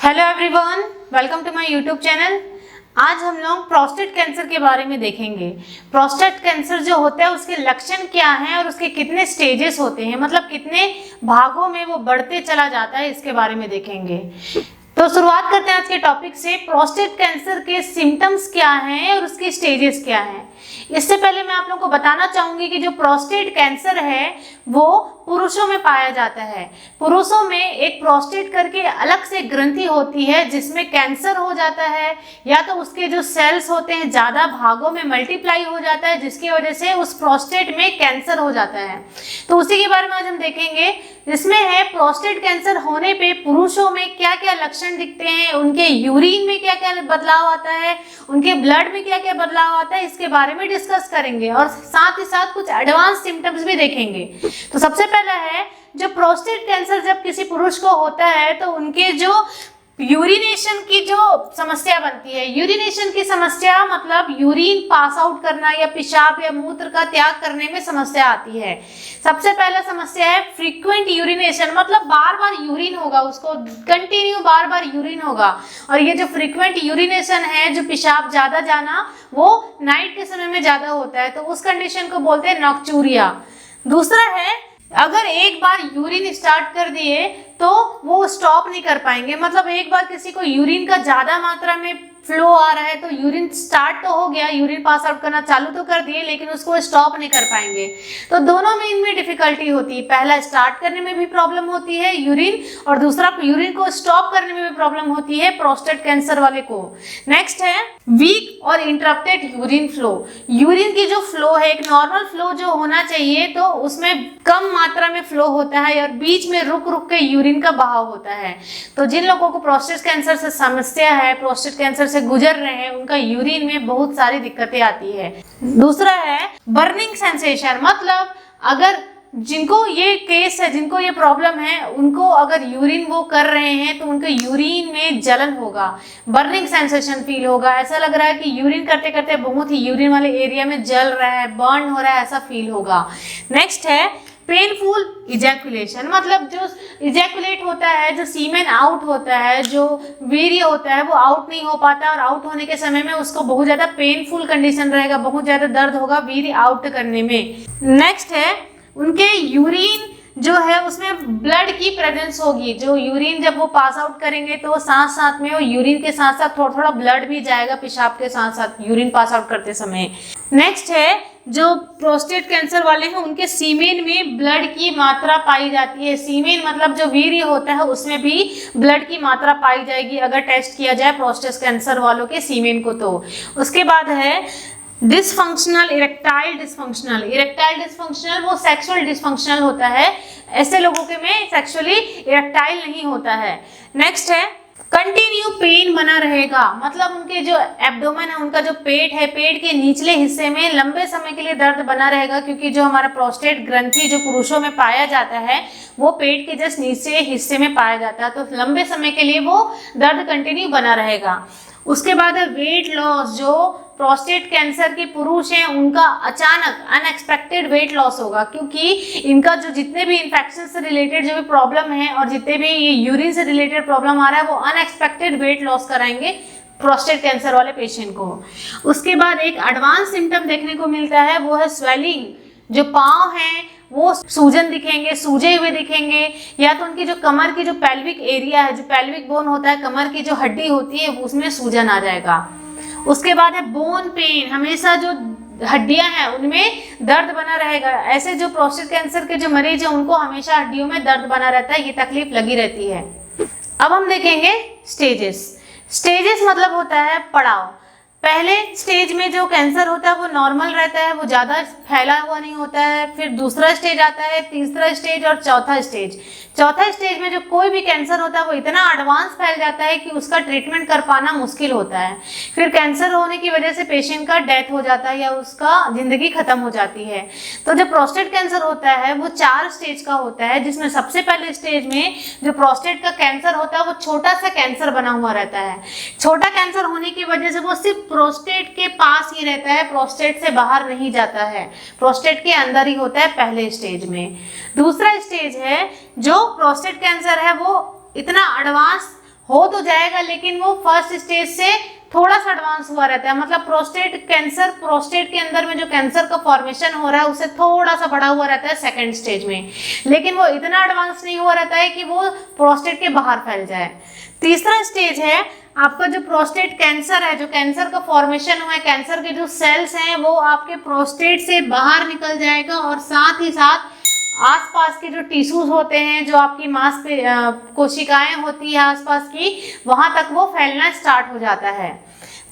Hello everyone, welcome to my YouTube channel. आज हम लोग प्रोस्टेट कैंसर के बारे में देखेंगे। प्रोस्टेट कैंसर जो होता है उसके लक्षण क्या हैं और उसके कितने स्टेजेस होते हैं, मतलब कितने भागों में वो बढ़ते चला जाता है, इसके बारे में देखेंगे। तो शुरुआत करते हैं आज के टॉपिक से। प्रोस्टेट कैंसर के सिम्टम्स क्या हैं और उसके स्टेजेस क्या हैं। इससे पहले मैं आप लोगों को बताना चाहूंगी कि जो प्रोस्टेट कैंसर है वो पुरुषों में पाया जाता है। पुरुषों में एक प्रोस्टेट करके अलग से ग्रंथि होती है जिसमें कैंसर हो जाता है, या तो उसके जो सेल्स होते हैं ज़्यादा भागों में मल्टीप्लाई हो जाता है जिसकी वजह से उस प्रोस्टेट में कैंसर हो जाता है। तो उसी के बारे में आज हम देखेंगे। जिसमें है प्रोस्टेट कैंसर होने पे पुरुषों में क्या क्या लक्षण दिखते हैं, उनके यूरिन में क्या क्या बदलाव आता है, उनके ब्लड में क्या क्या बदलाव आता है, इसके बारे में डिस्कस करेंगे और साथ ही साथ कुछ एडवांस सिम्टम्स भी देखेंगे। तो सबसे पहला है, जो प्रोस्टेट कैंसर जब किसी पुरुष को होता है तो उनके जो यूरिनेशन की जो समस्या बनती है, यूरिनेशन की समस्या मतलब यूरिन पास आउट करना या पेशाब या मूत्र का त्याग करने में समस्या आती है। सबसे पहला समस्या है फ्रीक्वेंट यूरिनेशन, मतलब बार बार यूरिन होगा, उसको कंटिन्यू बार बार यूरिन होगा। और ये जो फ्रीक्वेंट यूरिनेशन है, जो पेशाब ज्यादा जाना, वो नाइट के समय में ज्यादा होता है, तो उस कंडीशन को बोलते हैं नॉक्चूरिया। दूसरा है, अगर एक बार यूरिन स्टार्ट कर दिए तो वो स्टॉप नहीं कर पाएंगे, मतलब एक बार किसी को यूरिन का ज्यादा मात्रा में फ्लो आ रहा है तो यूरिन स्टार्ट तो हो गया, यूरिन पास आउट करना चालू तो कर दिए, लेकिन उसको स्टॉप नहीं कर पाएंगे। तो दोनों में इनमें डिफिकल्टी होती है। पहला, स्टार्ट करने में भी प्रॉब्लम होती है यूरिन, और दूसरा यूरिन को स्टॉप करने में भी प्रॉब्लम होती है प्रोस्टेट कैंसर वाले को। नेक्स्ट है वीक और इंटरप्टेड यूरिन फ्लो। यूरिन की जो फ्लो है, एक नॉर्मल फ्लो जो होना चाहिए तो उसमें कम मात्रा में फ्लो होता है और बीच में रुक रुक के यूरिन का बहाव होता है। तो जिन लोगों को प्रोस्टेट कैंसर से समस्या है, प्रोस्टेट कैंसर से गुजर रहे हैं, उनका यूरिन में बहुत सारी दिक्कतें आती है। दूसरा है बर्निंग सेंसेशन, मतलब अगर जिनको ये केस है, जिनको ये प्रॉब्लम है, उनको अगर यूरिन वो कर रहे हैं तो उनके यूरिन में जलन होगा, बर्निंग सेंसेशन फील होगा, ऐसा लग रहा है कि यूरिन करते करते बहुत ही यूरिन वाले एरिया में जल रहा है, बर्न हो रहा है, ऐसा फील होगा। नेक्स्ट है पेनफुल इजैकुलेशन, मतलब जो इजैकुलेट होता है, जो सीमेन आउट होता है, जो वीर्य होता है वो आउट नहीं हो पाता, और आउट होने के समय में उसको बहुत ज़्यादा पेनफुल कंडीशन रहेगा, बहुत ज़्यादा दर्द होगा वीर्य आउट करने में। नेक्स्ट है उनके यूरिन जो है उसमें ब्लड की प्रेजेंस होगी, जो यूरिन जब वो पास आउट करेंगे तो साथ साथ में वो यूरिन के साथ साथ थोड़ा थोड़ा ब्लड भी जाएगा पेशाब के साथ साथ यूरिन पास आउट करते समय। नेक्स्ट है, जो प्रोस्टेट कैंसर वाले हैं उनके सीमेन में ब्लड की मात्रा पाई जाती है। सीमेन मतलब जो वीर्य होता है उसमें भी ब्लड की मात्रा पाई जाएगी अगर टेस्ट किया जाए प्रोस्टेट कैंसर वालों के सीमेन को। तो उसके बाद है dysfunctional erectile dysfunctional. Erectile dysfunctional वो सेक्सुअल डिसफंक्शनल होता है, ऐसे लोगों के में सेक्सुअली इरेक्टाइल नहीं होता है। नेक्स्ट है कंटिन्यू पेन बना रहेगा, मतलब उनके जो एब्डोमेन है, उनका जो पेट है, पेट के निचले हिस्से में लंबे समय के लिए दर्द बना रहेगा, क्योंकि जो हमारा प्रोस्टेट ग्रंथि जो पुरुषों में पाया जाता है वो पेट के जस्ट नीचे हिस्से में पाया जाता है, तो लंबे समय के लिए वो दर्द कंटिन्यू बना रहेगा। उसके बाद है वेट लॉस। जो प्रोस्टेट कैंसर के पुरुष हैं उनका अचानक अनएक्सपेक्टेड वेट लॉस होगा, क्योंकि इनका जो जितने भी इन्फेक्शन से रिलेटेड जो भी प्रॉब्लम है और जितने भी ये यूरिन से रिलेटेड प्रॉब्लम आ रहा है वो अनएक्सपेक्टेड वेट लॉस कराएंगे प्रोस्टेट कैंसर वाले पेशेंट को। उसके बाद एक एडवांस सिम्टम देखने को मिलता है, वो है स्वेलिंग। जो पाँव हैं वो सूजन दिखेंगे, सूजे हुए दिखेंगे, या तो उनकी जो कमर की जो पेल्विक एरिया है, जो पेल्विक बोन होता है, कमर की जो हड्डी होती है उसमें सूजन आ जाएगा। उसके बाद है बोन पेन, हमेशा जो हड्डियां हैं उनमें दर्द बना रहेगा। ऐसे जो प्रोस्टेट कैंसर के जो मरीज हैं उनको हमेशा हड्डियों में दर्द बना रहता है, ये तकलीफ लगी रहती है। अब हम देखेंगे स्टेजेस। स्टेजेस मतलब होता है पड़ाव। पहले स्टेज में जो कैंसर होता है वो नॉर्मल रहता है, वो ज़्यादा फैला हुआ नहीं होता है। फिर दूसरा स्टेज आता है, तीसरा स्टेज और चौथा स्टेज। चौथा स्टेज में जो कोई भी कैंसर होता है वो इतना एडवांस फैल जाता है कि उसका ट्रीटमेंट कर पाना मुश्किल होता है। फिर कैंसर होने की वजह से पेशेंट का डेथ हो जाता है या उसका जिंदगी खत्म हो जाती है। तो जो प्रोस्टेट कैंसर होता है वो 4 स्टेज का होता है, जिसमें सबसे पहले स्टेज में जो प्रोस्टेट का कैंसर होता है वो छोटा सा कैंसर बना हुआ रहता है। छोटा कैंसर होने की वजह से वो सिर्फ प्रोस्टेट के पास ही रहता है, प्रोस्टेट से बाहर नहीं जाता है, प्रोस्टेट के अंदर ही होता है पहले स्टेज में। दूसरा स्टेज है जो प्रोस्टेट कैंसर है वो इतना एडवांस हो तो जाएगा, लेकिन वो फर्स्ट स्टेज से थोड़ा सा एडवांस हुआ रहता है। मतलब प्रोस्टेट कैंसर, प्रोस्टेट के अंदर में जो कैंसर का फॉर्मेशन हो रहा है उससे थोड़ा सा बड़ा हुआ रहता है सेकंड स्टेज में, लेकिन वो इतना एडवांस नहीं हुआ रहता है कि वो प्रोस्टेट के बाहर फैल जाए। तीसरा स्टेज है आपका जो प्रोस्टेट कैंसर है, जो कैंसर का फॉर्मेशन हुआ है, कैंसर के जो सेल्स हैं वो आपके प्रोस्टेट से बाहर निकल जाएगा और साथ ही साथ आसपास के जो टिश्यूज होते हैं, जो आपकी कोशिकाएं होती है आसपास की, वहां तक वो फैलना स्टार्ट हो जाता है।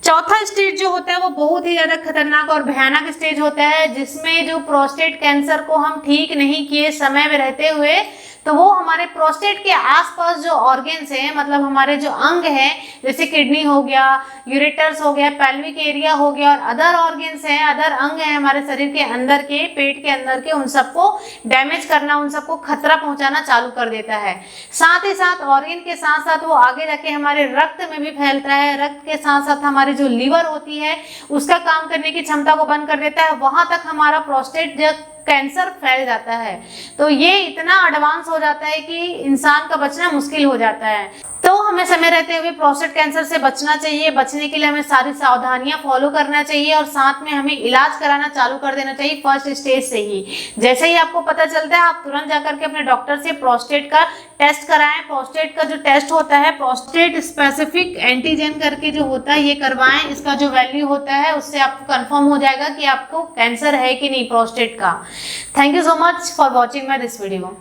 चौथा स्टेज जो होता है वो बहुत ही ज्यादा खतरनाक और भयानक स्टेज होता है, जिसमें जो प्रोस्टेट कैंसर को हम ठीक नहीं किए समय में रहते हुए, तो वो हमारे प्रोस्टेट के आसपास जो ऑर्गन्स हैं, मतलब हमारे जो अंग हैं, जैसे किडनी हो गया, यूरेटर्स हो गया, पेल्विक एरिया हो गया, और अदर ऑर्गन्स हैं, अदर अंग हैं हमारे शरीर के अंदर के, पेट के अंदर के, उन सबको डैमेज करना, उन सबको खतरा पहुंचाना चालू कर देता है। साथ ही साथ ऑर्गन के साथ साथ वो आगे जाके हमारे रक्त में भी फैलता है। रक्त के साथ साथ हमारी जो लीवर होती है उसका काम करने की क्षमता को बंद कर देता है, वहां तक हमारा प्रोस्टेट कैंसर फैल जाता है। तो ये इतना एडवांस हो जाता है कि इंसान का बचना मुश्किल हो जाता है। तो हमें समय रहते हुए प्रोस्टेट कैंसर से बचना चाहिए। बचने के लिए हमें सारी सावधानियां फॉलो करना चाहिए और साथ में हमें इलाज कराना चालू कर देना चाहिए फर्स्ट स्टेज से ही। जैसे ही आपको पता चलता है आप तुरंत जाकर के अपने डॉक्टर से प्रोस्टेट का टेस्ट कराएं। प्रोस्टेट का जो टेस्ट होता है, प्रोस्टेट स्पेसिफिक एंटीजन करके जो होता है, ये करवाएं। इसका जो वैल्यू होता है उससे आपको कंफर्म हो जाएगा कि आपको कैंसर है कि नहीं प्रोस्टेट का। Thank you so much for watching my this video.